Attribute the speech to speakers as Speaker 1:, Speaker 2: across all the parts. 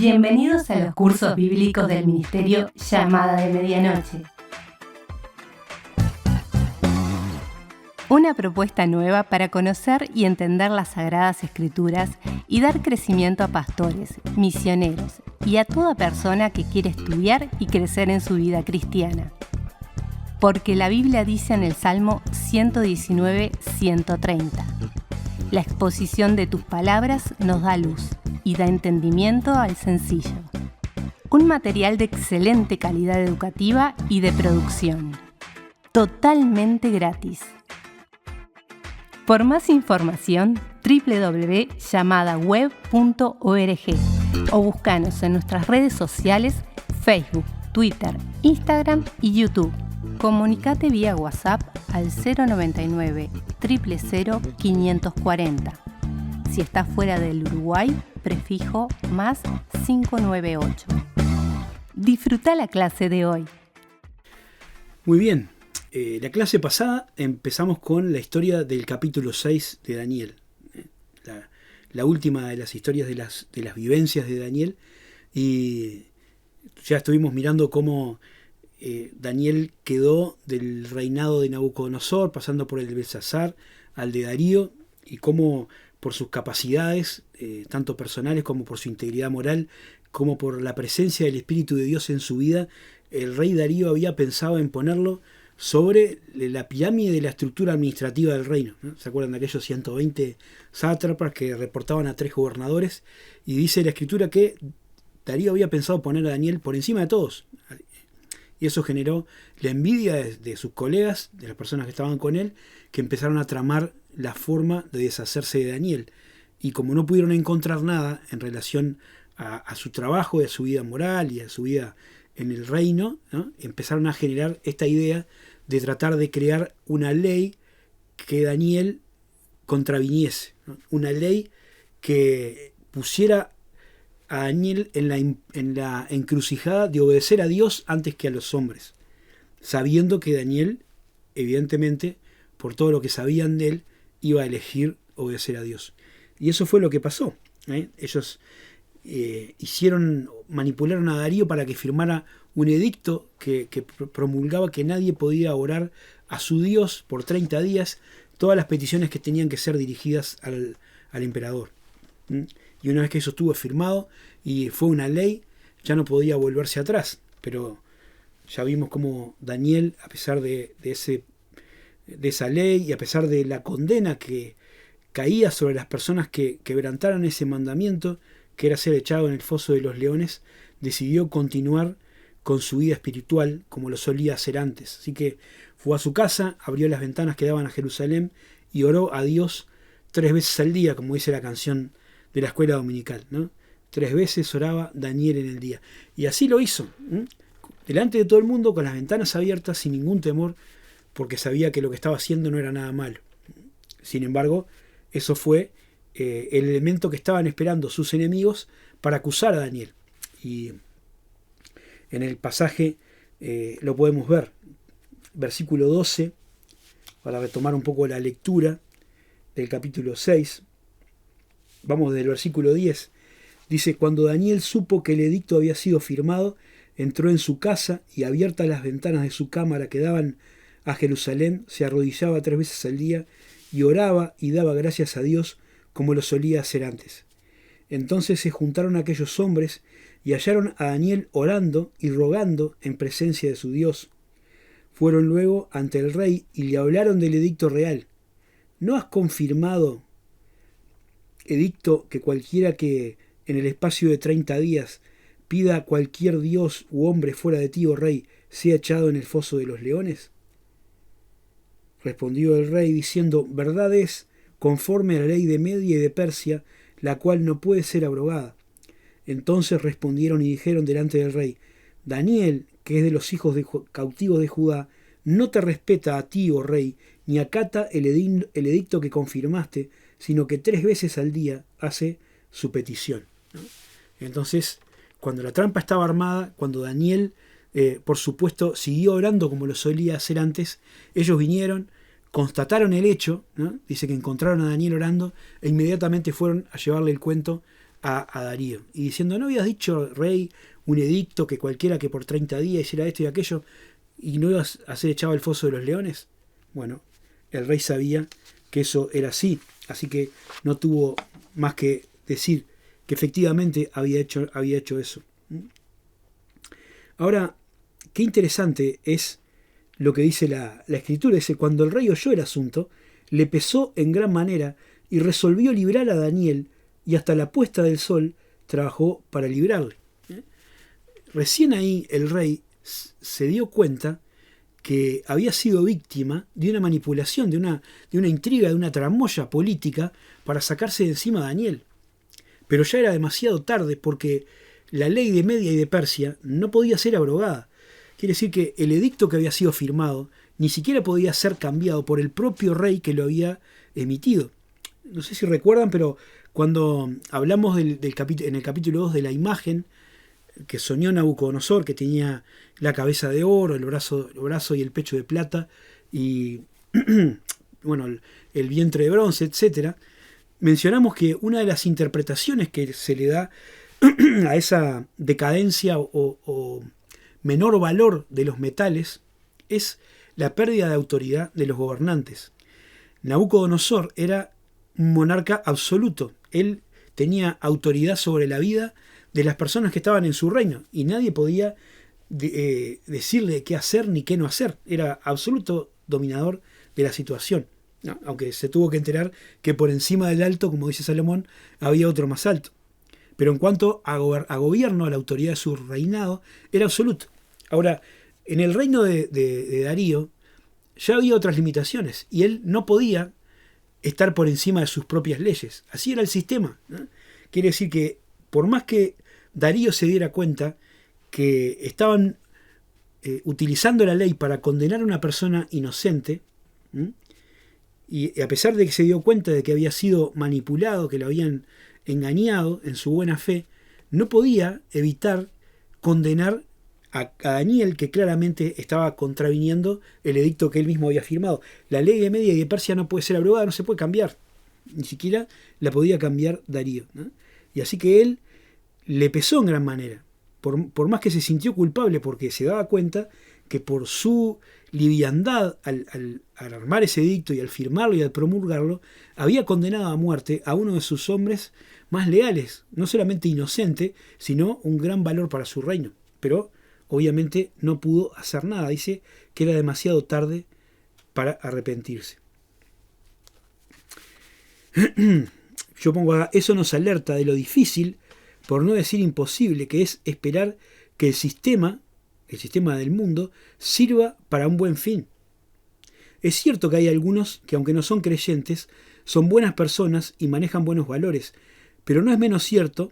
Speaker 1: Bienvenidos a los cursos bíblicos del Ministerio Llamada de Medianoche. Una propuesta nueva para conocer y entender las Sagradas Escrituras y dar crecimiento a pastores, misioneros y a toda persona que quiere estudiar y crecer en su vida cristiana. Porque la Biblia dice en el Salmo 119:130, la exposición de tus palabras nos da luz y da entendimiento al sencillo. Un material de excelente calidad educativa y de producción. Totalmente gratis. Por más información, www.llamadaweb.org o búscanos en nuestras redes sociales, Facebook, Twitter, Instagram y YouTube. Comunicate vía WhatsApp al 099 000 540. Si estás fuera del Uruguay, prefijo más 598. Disfruta la clase de hoy.
Speaker 2: Muy bien. La clase pasada empezamos con la historia del capítulo 6 de Daniel. La última de las historias de las vivencias de Daniel. Y ya estuvimos mirando cómo Daniel quedó del reinado de Nabucodonosor, pasando por el de Belsasar al de Darío, y cómo por sus capacidades, tanto personales como por su integridad moral, como por la presencia del Espíritu de Dios en su vida, el rey Darío había pensado en ponerlo sobre la pirámide de la estructura administrativa del reino, ¿no? ¿Se acuerdan de aquellos 120 sátrapas que reportaban a 3 gobernadores? Y dice la escritura que Darío había pensado poner a Daniel por encima de todos. Y eso generó la envidia de sus colegas, de las personas que estaban con él, que empezaron a tramar la forma de deshacerse de Daniel. Y como no pudieron encontrar nada en relación a su trabajo, y a su vida moral y a su vida en el reino, ¿no? Empezaron a generar esta idea de tratar de crear una ley que Daniel contraviniese, ¿no? Una ley que pusiera a Daniel en la encrucijada de obedecer a Dios antes que a los hombres, sabiendo que Daniel, evidentemente, por todo lo que sabían de él, iba a elegir obedecer a Dios. Y eso fue lo que pasó. Ellos manipularon a Darío para que firmara un edicto que promulgaba que nadie podía orar a su Dios por 30 días, todas las peticiones que tenían que ser dirigidas al emperador. Y una vez que eso estuvo firmado y fue una ley, ya no podía volverse atrás. Pero ya vimos cómo Daniel, a pesar de esa ley y a pesar de la condena que caía sobre las personas que quebrantaran ese mandamiento, que era ser echado en el foso de los leones, decidió continuar con su vida espiritual como lo solía hacer antes. Así que fue a su casa, abrió las ventanas que daban a Jerusalén y oró a Dios 3 veces al día, como dice la canción de la escuela dominical, ¿no? 3 veces oraba Daniel en el día. Y así lo hizo, delante de todo el mundo, con las ventanas abiertas, sin ningún temor, porque sabía que lo que estaba haciendo no era nada malo. Sin embargo, eso fue el elemento que estaban esperando sus enemigos para acusar a Daniel. Y en el pasaje lo podemos ver, versículo 12, para retomar un poco la lectura del capítulo 6. Vamos del versículo 10. Dice: cuando Daniel supo que el edicto había sido firmado, entró en su casa y, abiertas las ventanas de su cámara que daban a Jerusalén, se arrodillaba 3 veces al día y oraba y daba gracias a Dios como lo solía hacer antes. Entonces se juntaron aquellos hombres y hallaron a Daniel orando y rogando en presencia de su Dios. Fueron luego ante el rey y le hablaron del edicto real. ¿No has confirmado, edicto, que cualquiera que en el espacio de 30 días pida a cualquier dios u hombre fuera de ti, oh rey, sea echado en el foso de los leones? Respondió el rey diciendo: verdad es, conforme a la ley de Media y de Persia, la cual no puede ser abrogada. Entonces respondieron y dijeron delante del rey: Daniel, que es de los hijos cautivos de Judá, no te respeta a ti, oh rey, ni acata el edicto que confirmaste, sino que 3 veces al día hace su petición. Entonces, cuando la trampa estaba armada, cuando Daniel, por supuesto, siguió orando como lo solía hacer antes, ellos vinieron, constataron el hecho, ¿no? Dice que encontraron a Daniel orando e inmediatamente fueron a llevarle el cuento a Darío, y diciendo, ¿no habías dicho, rey, un edicto que cualquiera que por 30 días hiciera esto y aquello, y no ibas a ser echado al foso de los leones? Bueno, el rey sabía que eso era así, así que no tuvo más que decir que efectivamente había hecho eso. Ahora, qué interesante es lo que dice la escritura. Dice, cuando el rey oyó el asunto, le pesó en gran manera y resolvió librar a Daniel, y hasta la puesta del sol trabajó para librarle. Recién ahí el rey se dio cuenta que había sido víctima de una manipulación, de una intriga, de una tramoya política para sacarse de encima a Daniel. Pero ya era demasiado tarde, porque la ley de Media y de Persia no podía ser abrogada. Quiere decir que el edicto que había sido firmado ni siquiera podía ser cambiado por el propio rey que lo había emitido. No sé si recuerdan, pero cuando hablamos en el capítulo 2 de la imagen que soñó Nabucodonosor, que tenía la cabeza de oro, el brazo y el pecho de plata, y bueno, el vientre de bronce, etc., mencionamos que una de las interpretaciones que se le da a esa decadencia o menor valor de los metales es la pérdida de autoridad de los gobernantes. Nabucodonosor era un monarca absoluto. Él tenía autoridad sobre la vida de las personas que estaban en su reino y nadie podía decirle qué hacer ni qué no hacer. Era absoluto dominador de la situación. ¿No? Aunque se tuvo que enterar que por encima del alto, como dice Salomón, había otro más alto. Pero en cuanto a gobierno, a la autoridad de su reinado, era absoluto. Ahora, en el reino de Darío ya había otras limitaciones y él no podía estar por encima de sus propias leyes. Así era el sistema, ¿no? Quiere decir que por más que Darío se diera cuenta que estaban utilizando la ley para condenar a una persona inocente, y a pesar de que se dio cuenta de que había sido manipulado, que lo habían engañado en su buena fe, no podía evitar condenar a Daniel, que claramente estaba contraviniendo el edicto que él mismo había firmado. La ley de Media y de Persia no puede ser abrogada, no se puede cambiar. Ni siquiera la podía cambiar Darío, ¿no? Y así que él le pesó en gran manera. Por más que se sintió culpable, porque se daba cuenta que por su liviandad al armar ese edicto y al firmarlo y al promulgarlo, había condenado a muerte a uno de sus hombres más leales, no solamente inocente, sino un gran valor para su reino. Pero obviamente no pudo hacer nada. Dice que era demasiado tarde para arrepentirse. Yo pongo acá, eso nos alerta de lo difícil, por no decir imposible, que es esperar que el sistema del mundo, sirva para un buen fin. Es cierto que hay algunos que, aunque no son creyentes, son buenas personas y manejan buenos valores, pero no es menos cierto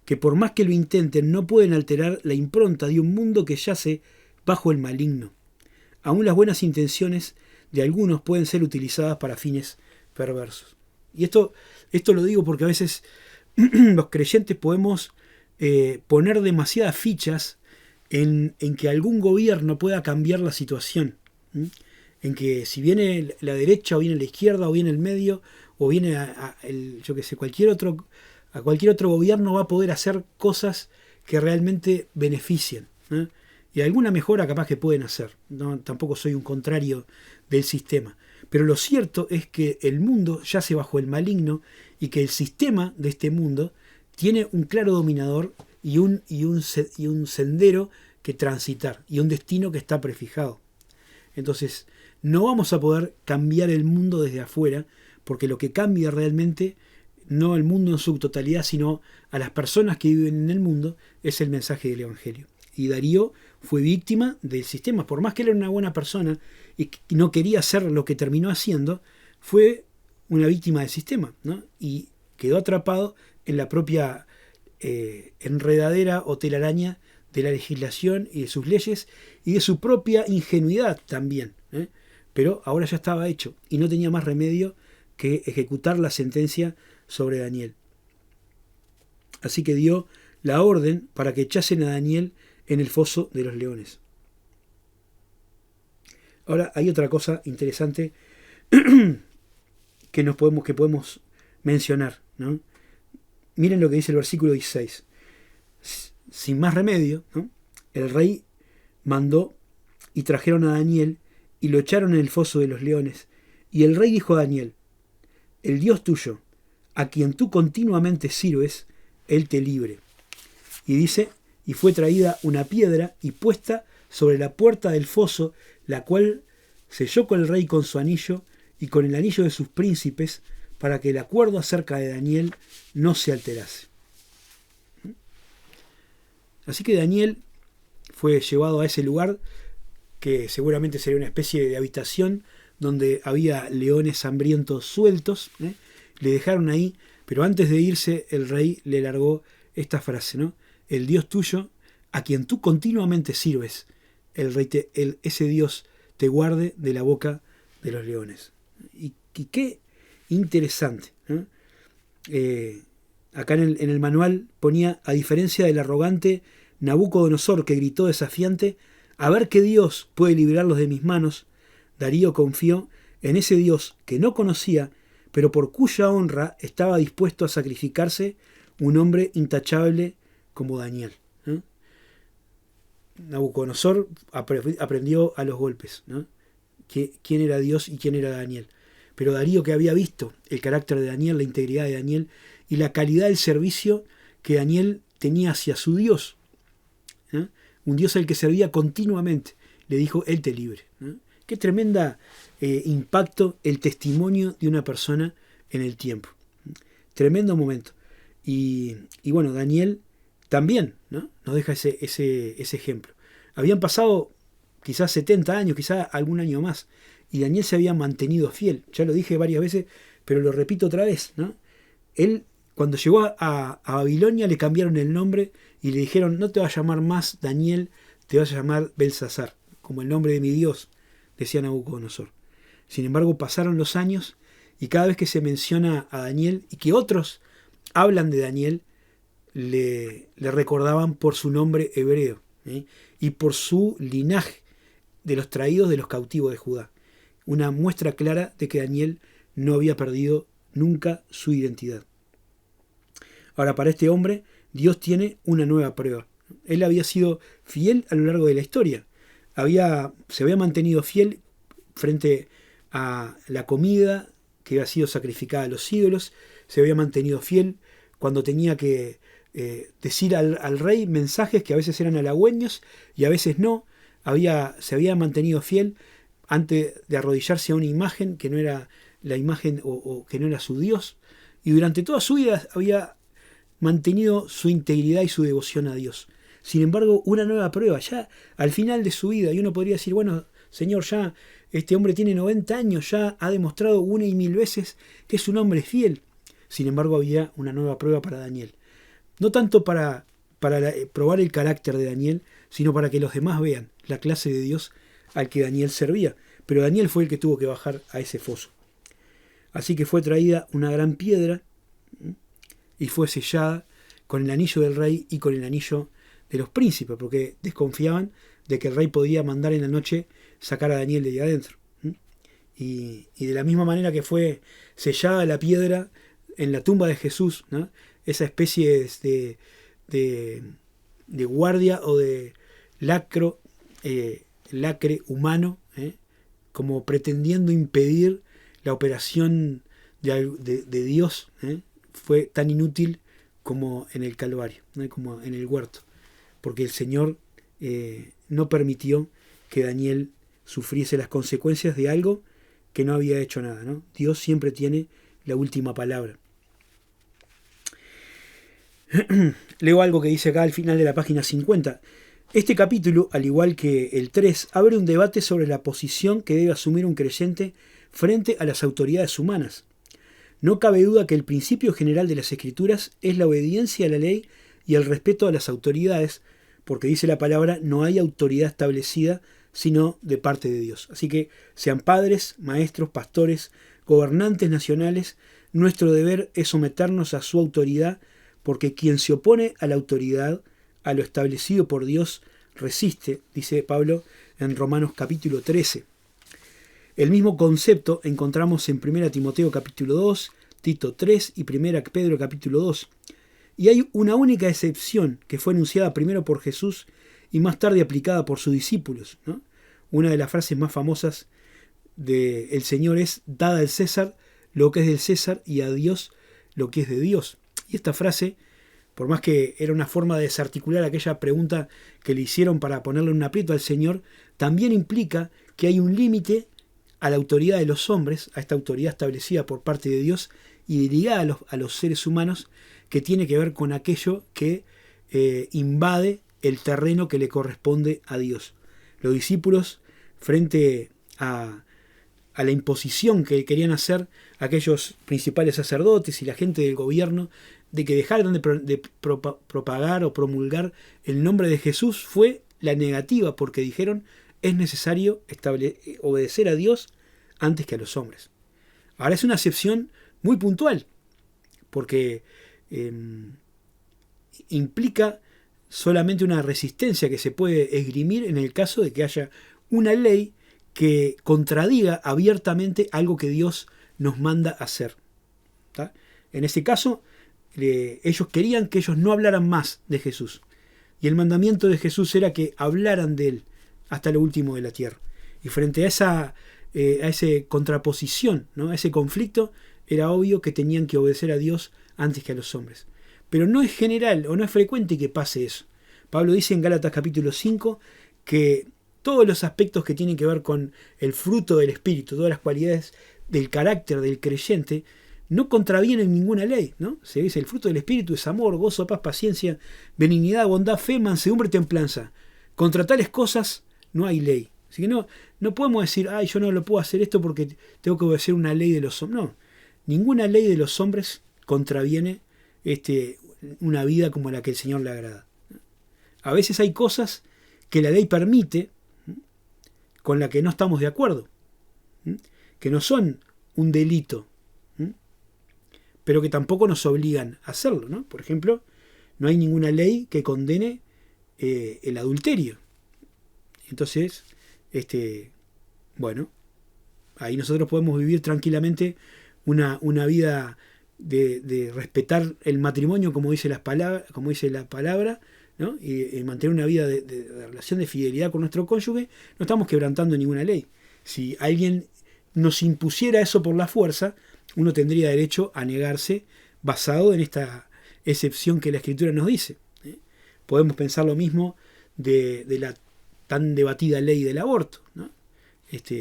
Speaker 2: que por más que lo intenten no pueden alterar la impronta de un mundo que yace bajo el maligno. Aún las buenas intenciones de algunos pueden ser utilizadas para fines perversos. Y esto lo digo porque a veces los creyentes podemos poner demasiadas fichas en que algún gobierno pueda cambiar la situación. En que si viene la derecha o viene la izquierda o viene el medio o viene cualquier otro gobierno va a poder hacer cosas que realmente beneficien, ¿no? Y alguna mejora capaz que pueden hacer. No, tampoco soy un contrario del sistema. Pero lo cierto es que el mundo yace bajo el maligno y que el sistema de este mundo tiene un claro dominador y un sendero que transitar y un destino que está prefijado. Entonces, no vamos a poder cambiar el mundo desde afuera, porque lo que cambia realmente, no el mundo en su totalidad, sino a las personas que viven en el mundo, es el mensaje del Evangelio. Y Darío fue víctima del sistema. Por más que él era una buena persona y no quería hacer lo que terminó haciendo, fue una víctima del sistema, ¿no? Y quedó atrapado en la propia enredadera o telaraña de la legislación y de sus leyes y de su propia ingenuidad también, ¿eh? Pero ahora ya estaba hecho y no tenía más remedio que ejecutar la sentencia sobre Daniel. Así que dio la orden para que echasen a Daniel en el foso de los leones. Ahora hay otra cosa interesante que podemos mencionar, ¿no? miren lo que dice el versículo 16. Sin más remedio, ¿no?, el rey mandó y trajeron a Daniel y lo echaron en el foso de los leones. Y el rey dijo a Daniel: el Dios tuyo, a quien tú continuamente sirves, él te libre. Y dice: y fue traída una piedra y puesta sobre la puerta del foso, la cual selló con el rey con su anillo y con el anillo de sus príncipes, para que el acuerdo acerca de Daniel no se alterase. Así que Daniel fue llevado a ese lugar, que seguramente sería una especie de habitación donde había leones hambrientos sueltos. Le dejaron ahí, pero antes de irse el rey le largó esta frase, ¿no? El Dios tuyo, a quien tú continuamente sirves, ese Dios te guarde de la boca de los leones. Y qué interesante, ¿no? Acá en el manual ponía: a diferencia del arrogante Nabucodonosor, que gritó desafiante, a ver qué Dios puede librarlos de mis manos, Darío confió en ese Dios que no conocía, pero por cuya honra estaba dispuesto a sacrificarse un hombre intachable como Daniel, ¿no? Nabucodonosor aprendió a los golpes, ¿no?, quién era Dios y quién era Daniel. Pero Darío, que había visto el carácter de Daniel, la integridad de Daniel y la calidad del servicio que Daniel tenía hacia su Dios, ¿no?, un Dios al que servía continuamente, le dijo: él te libre, ¿no? Qué tremenda impacto el testimonio de una persona en el tiempo. Tremendo momento. Y bueno, Daniel también, ¿no?, nos deja ese ejemplo. Habían pasado quizás 70 años, quizás algún año más, y Daniel se había mantenido fiel. Ya lo dije varias veces, pero lo repito otra vez, ¿no? Él, cuando llegó a Babilonia, le cambiaron el nombre y le dijeron: no te vas a llamar más Daniel, te vas a llamar Belsasar, como el nombre de mi Dios, decía Nabucodonosor. Sin embargo, pasaron los años y cada vez que se menciona a Daniel y que otros hablan de Daniel, le recordaban por su nombre hebreo, y por su linaje de los traídos de los cautivos de Judá. Una muestra clara de que Daniel no había perdido nunca su identidad. Ahora, para este hombre, Dios tiene una nueva prueba. Él había sido fiel a lo largo de la historia. Se había mantenido fiel frente a la comida que había sido sacrificada a los ídolos. Se había mantenido fiel cuando tenía que decir al rey mensajes que a veces eran halagüeños y a veces no. Se había mantenido fiel antes de arrodillarse a una imagen que no era la imagen o que no era su Dios. Y durante toda su vida había mantenido su integridad y su devoción a Dios. Sin embargo, una nueva prueba, ya al final de su vida, y uno podría decir: bueno, Señor, ya este hombre tiene 90 años, ya ha demostrado una y mil veces que es un hombre fiel. Sin embargo, había una nueva prueba para Daniel. No tanto para probar el carácter de Daniel, sino para que los demás vean la clase de Dios al que Daniel servía. Pero Daniel fue el que tuvo que bajar a ese foso. Así que fue traída una gran piedra y fue sellada con el anillo del rey y con el anillo de los príncipes, porque desconfiaban de que el rey podía mandar en la noche sacar a Daniel de ahí adentro. Y de la misma manera que fue sellada la piedra en la tumba de Jesús, ¿no?, esa especie de guardia o de lacre humano, como pretendiendo impedir la operación de Dios, fue tan inútil como en el Calvario, como en el huerto, porque el Señor no permitió que Daniel sufriese las consecuencias de algo que no había hecho nada, ¿no? Dios siempre tiene la última palabra. Leo algo que dice acá al final de la página 50. Este capítulo, al igual que el 3, abre un debate sobre la posición que debe asumir un creyente frente a las autoridades humanas. No cabe duda que el principio general de las Escrituras es la obediencia a la ley y el respeto a las autoridades, porque dice la palabra: no hay autoridad establecida sino de parte de Dios. Así que sean padres, maestros, pastores, gobernantes nacionales, nuestro deber es someternos a su autoridad, porque quien se opone a la autoridad, a lo establecido por Dios, resiste, dice Pablo en Romanos capítulo 13. El mismo concepto encontramos en 1 Timoteo capítulo 2, Tito 3 y 1 Pedro capítulo 2. Y hay una única excepción que fue anunciada primero por Jesús y más tarde aplicada por sus discípulos, ¿no? Una de las frases más famosas del Señor es: dad al César lo que es del César y a Dios lo que es de Dios. Y esta frase, por más que era una forma de desarticular aquella pregunta que le hicieron para ponerle un aprieto al Señor, también implica que hay un límite a la autoridad de los hombres, a esta autoridad establecida por parte de Dios y ligada a los seres humanos, que tiene que ver con aquello que invade el terreno que le corresponde a Dios. Los discípulos, frente a la imposición que querían hacer aquellos principales sacerdotes y la gente del gobierno de que dejaran de propagar o promulgar el nombre de Jesús, fue la negativa, porque dijeron: es necesario obedecer a Dios antes que a los hombres. Ahora es una excepción muy puntual, porque implica solamente una resistencia que se puede esgrimir en el caso de que haya una ley que contradiga abiertamente algo que Dios nos manda hacer. ¿Tá? En este caso, ellos querían que ellos no hablaran más de Jesús. Y el mandamiento de Jesús era que hablaran de Él hasta lo último de la tierra. Y frente a esa contraposición, ¿no? A ese conflicto, era obvio que tenían que obedecer a Dios antes que a los hombres. Pero no es general o no es frecuente que pase eso. Pablo dice en Gálatas capítulo 5 que todos los aspectos que tienen que ver con el fruto del Espíritu, todas las cualidades del carácter del creyente, no contravienen ninguna ley, ¿no? Se dice: el fruto del Espíritu es amor, gozo, paz, paciencia, benignidad, bondad, fe, mansedumbre, templanza. Contra tales cosas no hay ley. Así que no podemos decir: ay, yo no lo puedo hacer esto porque tengo que obedecer una ley de los hombres. No, ninguna ley de los hombres contraviene una vida como la que el Señor le agrada. A veces hay cosas que la ley permite, con la que no estamos de acuerdo, que no son un delito, pero que tampoco nos obligan a hacerlo, ¿no? Por ejemplo, no hay ninguna ley que condene el adulterio. Entonces, bueno, ahí nosotros podemos vivir tranquilamente una vida de respetar el matrimonio, como dice la palabra, ¿no? Y mantener una vida de relación de fidelidad con nuestro cónyuge. No estamos quebrantando ninguna ley. Si alguien nos impusiera eso por la fuerza, uno tendría derecho a negarse, basado en esta excepción que la Escritura nos dice. Podemos pensar lo mismo de la tan debatida ley del aborto, ¿no?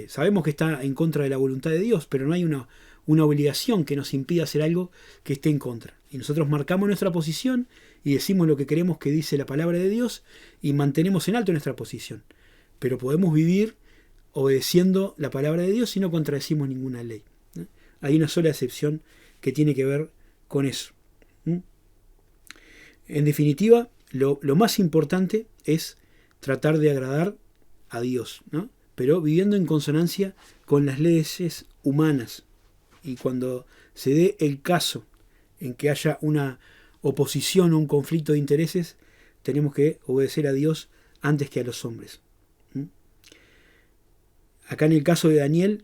Speaker 2: Sabemos que está en contra de la voluntad de Dios, pero no hay una obligación que nos impida hacer algo que esté en contra. Y nosotros marcamos nuestra posición y decimos lo que queremos que dice la palabra de Dios y mantenemos en alto nuestra posición. Pero podemos vivir obedeciendo la palabra de Dios y no contradecimos ninguna ley, ¿no? Hay una sola excepción que tiene que ver con eso. En definitiva, lo más importante es tratar de agradar a Dios, ¿no? Pero viviendo en consonancia con las leyes humanas. Y cuando se dé el caso en que haya una oposición o un conflicto de intereses, tenemos que obedecer a Dios antes que a los hombres. Acá en el caso de Daniel,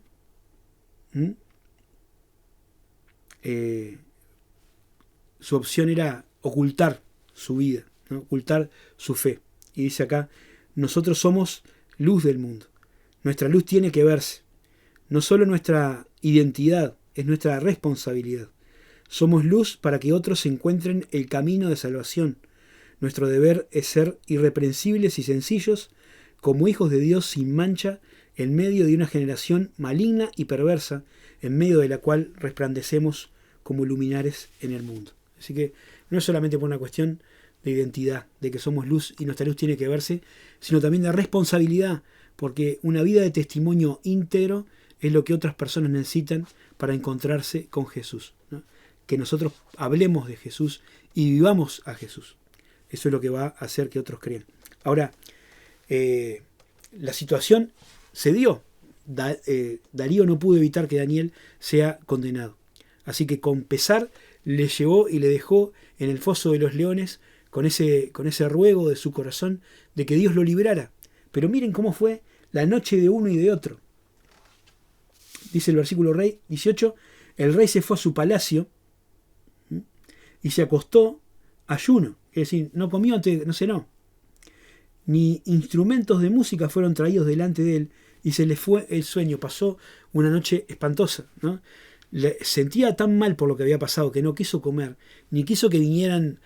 Speaker 2: su opción era ocultar su vida, ¿no? Ocultar su fe. Y dice acá: nosotros somos luz del mundo. Nuestra luz tiene que verse. No solo nuestra identidad, es nuestra responsabilidad. Somos luz para que otros encuentren el camino de salvación. Nuestro deber es ser irreprensibles y sencillos, como hijos de Dios sin mancha, en medio de una generación maligna y perversa, en medio de la cual resplandecemos como luminares en el mundo. Así que no es solamente por una cuestión de identidad, de que somos luz y nuestra luz tiene que verse, sino también de responsabilidad, porque una vida de testimonio íntegro es lo que otras personas necesitan para encontrarse con Jesús, ¿no? Que nosotros hablemos de Jesús y vivamos a Jesús. Eso es lo que va a hacer que otros crean. Ahora, la situación se dio. Darío no pudo evitar que Daniel sea condenado. Así que con pesar le llevó y le dejó en el foso de los leones con ese ruego de su corazón de que Dios lo librara. Pero miren cómo fue la noche de uno y de otro. Dice el versículo 18, el rey se fue a su palacio y se acostó ayuno, es decir, no comió antes, no cenó. Ni instrumentos de música fueron traídos delante de él, y se le fue el sueño. Pasó una noche espantosa, ¿no? Sentía tan mal por lo que había pasado que no quiso comer, ni quiso que vinieran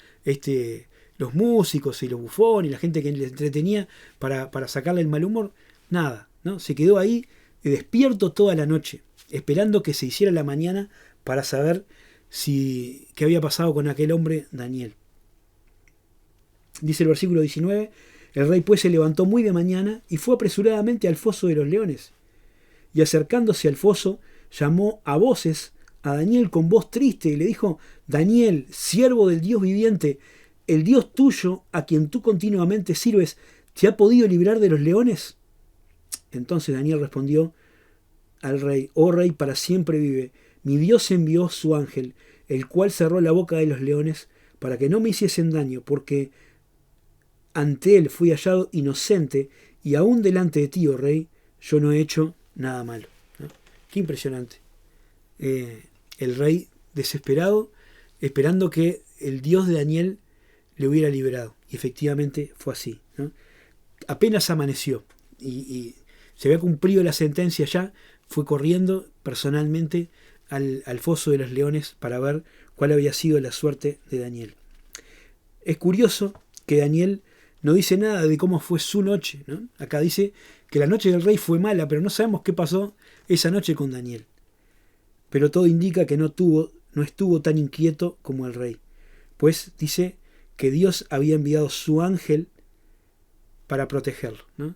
Speaker 2: los músicos y los bufones y la gente que le entretenía para sacarle el mal humor. Nada, ¿no? Se quedó ahí despierto toda la noche, esperando que se hiciera la mañana para saber qué había pasado con aquel hombre Daniel. Dice el versículo 19: el rey pues se levantó muy de mañana y fue apresuradamente al foso de los leones. Y acercándose al foso, llamó a voces a Daniel con voz triste y le dijo: Daniel, siervo del Dios viviente, el Dios tuyo, a quien tú continuamente sirves, ¿te ha podido librar de los leones? Entonces Daniel respondió al rey: oh rey, para siempre vive. Mi Dios envió su ángel, el cual cerró la boca de los leones para que no me hiciesen daño, porque ante él fui hallado inocente, y aún delante de ti, oh rey, yo no he hecho nada malo. ¿No? Qué impresionante. El rey desesperado, esperando que el Dios de Daniel le hubiera liberado. Y efectivamente fue así, ¿no? Apenas amaneció y se había cumplido la sentencia ya, fue corriendo personalmente al foso de los leones para ver cuál había sido la suerte de Daniel. Es curioso que Daniel no dice nada de cómo fue su noche, ¿no? Acá dice que la noche del rey fue mala, pero no sabemos qué pasó esa noche con Daniel. Pero todo indica que no estuvo tan inquieto como el rey, pues dice que Dios había enviado su ángel para protegerlo, ¿no?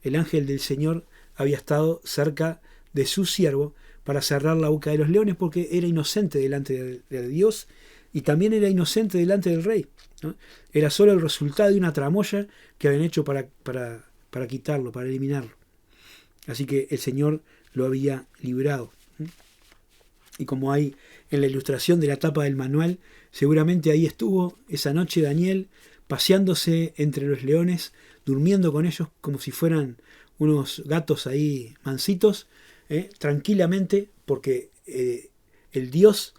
Speaker 2: El ángel del Señor había estado cerca de su siervo para cerrar la boca de los leones, porque era inocente delante de Dios y también era inocente delante del rey, ¿no? Era solo el resultado de una tramoya que habían hecho para quitarlo, para eliminarlo. Así que el Señor lo había librado. Y como hay en la ilustración de la tapa del manual, seguramente ahí estuvo esa noche Daniel paseándose entre los leones, durmiendo con ellos como si fueran unos gatos ahí mansitos, tranquilamente, porque el Dios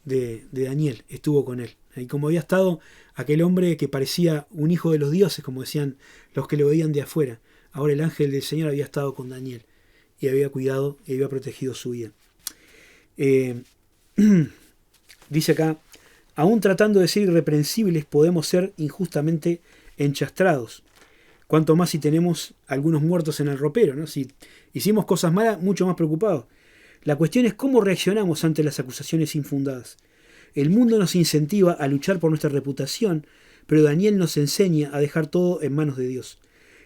Speaker 2: de Daniel estuvo con él. Y como había estado aquel hombre que parecía un hijo de los dioses, como decían los que lo veían de afuera, ahora el ángel del Señor había estado con Daniel y había cuidado y había protegido su vida. Dice acá: aún tratando de ser irreprensibles podemos ser injustamente enchastrados. Cuanto más si tenemos algunos muertos en el ropero, ¿no? Si hicimos cosas malas, mucho más preocupados. La cuestión es cómo reaccionamos ante las acusaciones infundadas. El mundo nos incentiva a luchar por nuestra reputación, pero Daniel nos enseña a dejar todo en manos de Dios.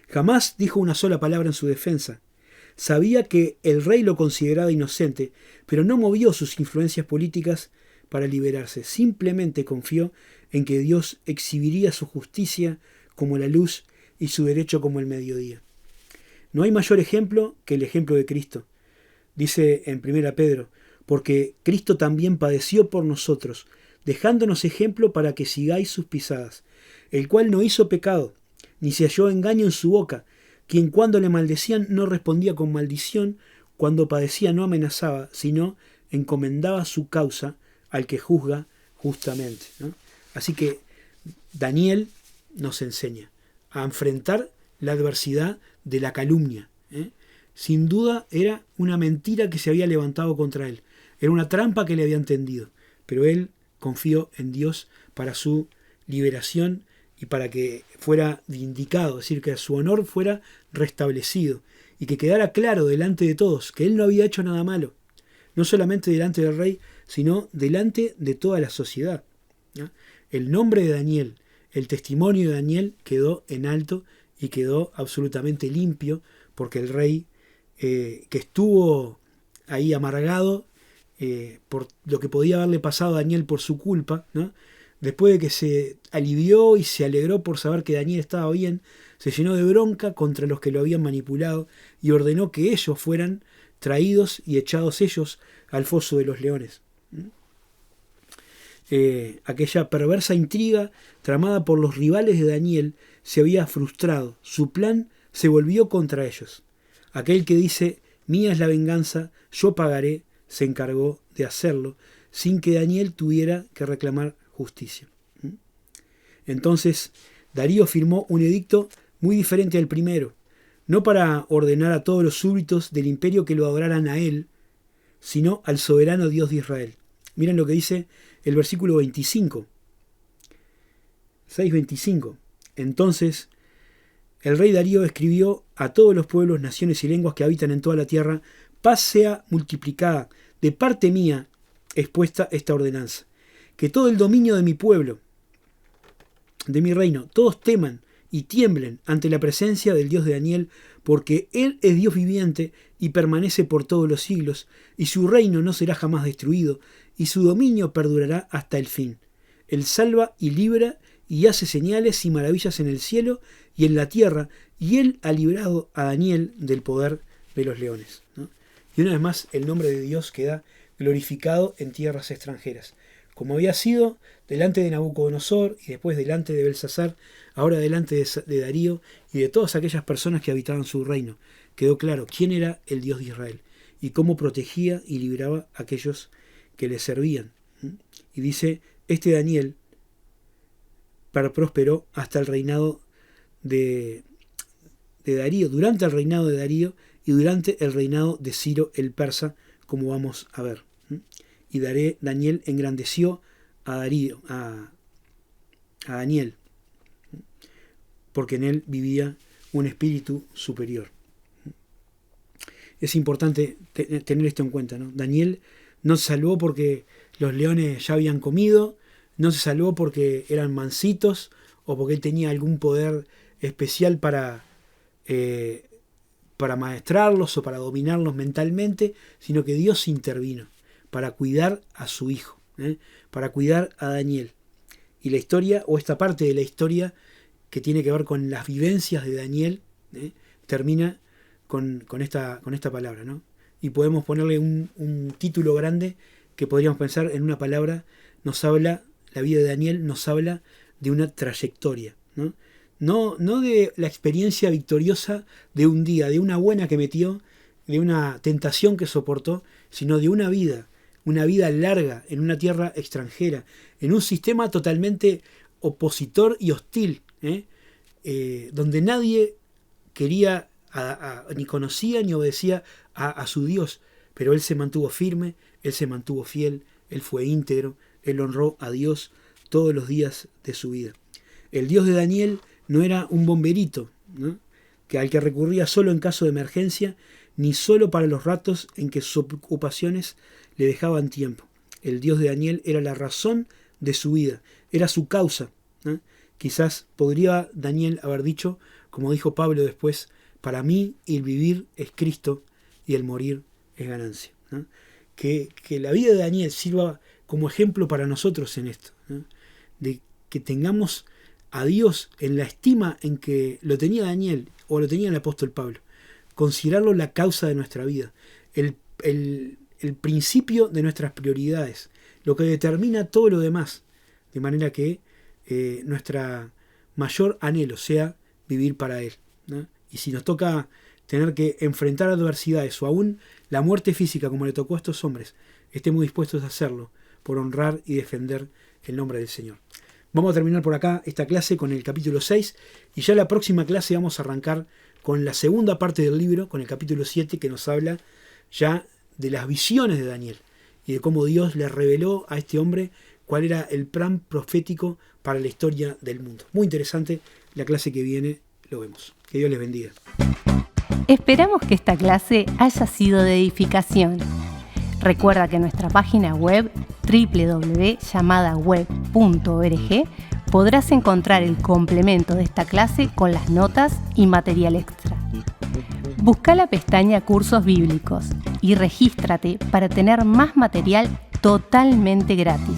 Speaker 2: Jamás dijo una sola palabra en su defensa. Sabía que el rey lo consideraba inocente, pero no movió sus influencias políticas para liberarse. Simplemente confió en que Dios exhibiría su justicia como la luz y su derecho como el mediodía. No hay mayor ejemplo que el ejemplo de Cristo. Dice en 1 Pedro: porque Cristo también padeció por nosotros, dejándonos ejemplo para que sigáis sus pisadas, el cual no hizo pecado, ni se halló engaño en su boca, quien cuando le maldecían no respondía con maldición, cuando padecía no amenazaba, sino encomendaba su causa al que juzga justamente, ¿no? Así que Daniel nos enseña a enfrentar la adversidad de la calumnia. Sin duda era una mentira que se había levantado contra él. Era una trampa que le habían tendido. Pero él confió en Dios para su liberación y para que fuera vindicado, es decir, que su honor fuera restablecido y que quedara claro delante de todos que él no había hecho nada malo. No solamente delante del rey, sino delante de toda la sociedad, ¿no? El nombre de Daniel, el testimonio de Daniel quedó en alto y quedó absolutamente limpio, porque el rey que estuvo ahí amargado por lo que podía haberle pasado a Daniel por su culpa, ¿no? Después de que se alivió y se alegró por saber que Daniel estaba bien, se llenó de bronca contra los que lo habían manipulado y ordenó que ellos fueran traídos y echados ellos al foso de los leones. Aquella perversa intriga tramada por los rivales de Daniel se había frustrado. Su plan se volvió contra ellos. Aquel que dice: mía es la venganza, yo pagaré, se encargó de hacerlo sin que Daniel tuviera que reclamar justicia. Entonces Darío firmó un edicto muy diferente al primero, no para ordenar a todos los súbditos del imperio que lo adoraran a él, sino al soberano Dios de Israel. Miren lo que dice el versículo 25. 6:25. Entonces el rey Darío escribió a todos los pueblos, naciones y lenguas que habitan en toda la tierra: paz sea multiplicada de parte mía expuesta esta ordenanza, que todo el dominio de mi pueblo, de mi reino, todos teman y tiemblen ante la presencia del Dios de Daniel, porque Él es Dios viviente y permanece por todos los siglos, y su reino no será jamás destruido, y su dominio perdurará hasta el fin. Él salva y libra y hace señales y maravillas en el cielo y en la tierra, y Él ha librado a Daniel del poder de los leones, ¿no? Y una vez más el nombre de Dios queda glorificado en tierras extranjeras, como había sido delante de Nabucodonosor y después delante de Belsasar, ahora delante de Darío y de todas aquellas personas que habitaban su reino. Quedó claro quién era el Dios de Israel y cómo protegía y libraba a aquellos que le servían. Y dice, este Daniel prosperó hasta el reinado de Darío, durante el reinado de Darío y durante el reinado de Ciro el persa, como vamos a ver. Y Daniel engrandeció a Darío, a Daniel, porque en él vivía un espíritu superior. Es importante tener esto en cuenta, ¿no? Daniel no se salvó porque los leones ya habían comido, no se salvó porque eran mansitos o porque él tenía algún poder especial para maestrarlos o para dominarlos mentalmente, sino que Dios intervino para cuidar a su hijo, para cuidar a Daniel. Y la historia, o esta parte de la historia que tiene que ver con las vivencias de Daniel, termina con esta palabra, ¿no? Y podemos ponerle un título grande que podríamos pensar en una palabra. La vida de Daniel nos habla de una trayectoria, ¿no? No de la experiencia victoriosa de un día, de una buena que metió, de una tentación que soportó, sino de una vida larga en una tierra extranjera, en un sistema totalmente opositor y hostil, donde nadie quería, ni conocía ni obedecía a su Dios, pero él se mantuvo firme, él se mantuvo fiel, él fue íntegro, él honró a Dios todos los días de su vida. El Dios de Daniel no era un bomberito, ¿no?, al que recurría solo en caso de emergencia, ni solo para los ratos en que sus ocupaciones le dejaban tiempo. El Dios de Daniel era la razón de su vida, era su causa, ¿no? Quizás podría Daniel haber dicho, como dijo Pablo después: para mí el vivir es Cristo y el morir es ganancia, ¿no? Que la vida de Daniel sirva como ejemplo para nosotros en esto, ¿no?, de que tengamos a Dios en la estima en que lo tenía Daniel o lo tenía el apóstol Pablo. Considerarlo la causa de nuestra vida, el principio de nuestras prioridades, lo que determina todo lo demás, de manera que nuestra mayor anhelo sea vivir para Él, ¿no? Y si nos toca tener que enfrentar adversidades o aún la muerte física como le tocó a estos hombres, estemos dispuestos a hacerlo por honrar y defender el nombre del Señor. Vamos a terminar por acá esta clase con el capítulo 6 y ya la próxima clase vamos a arrancar con la segunda parte del libro, con el capítulo 7, que nos habla ya de las visiones de Daniel y de cómo Dios le reveló a este hombre cuál era el plan profético para la historia del mundo. Muy interesante, la clase que viene lo vemos. Que Dios les bendiga.
Speaker 1: Esperamos que esta clase haya sido de edificación. Recuerda que en nuestra página web www.llamadaweb.org podrás encontrar el complemento de esta clase con las notas y material extra. Busca la pestaña Cursos Bíblicos y regístrate para tener más material totalmente gratis.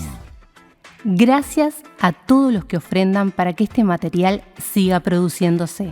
Speaker 1: Gracias a todos los que ofrendan para que este material siga produciéndose.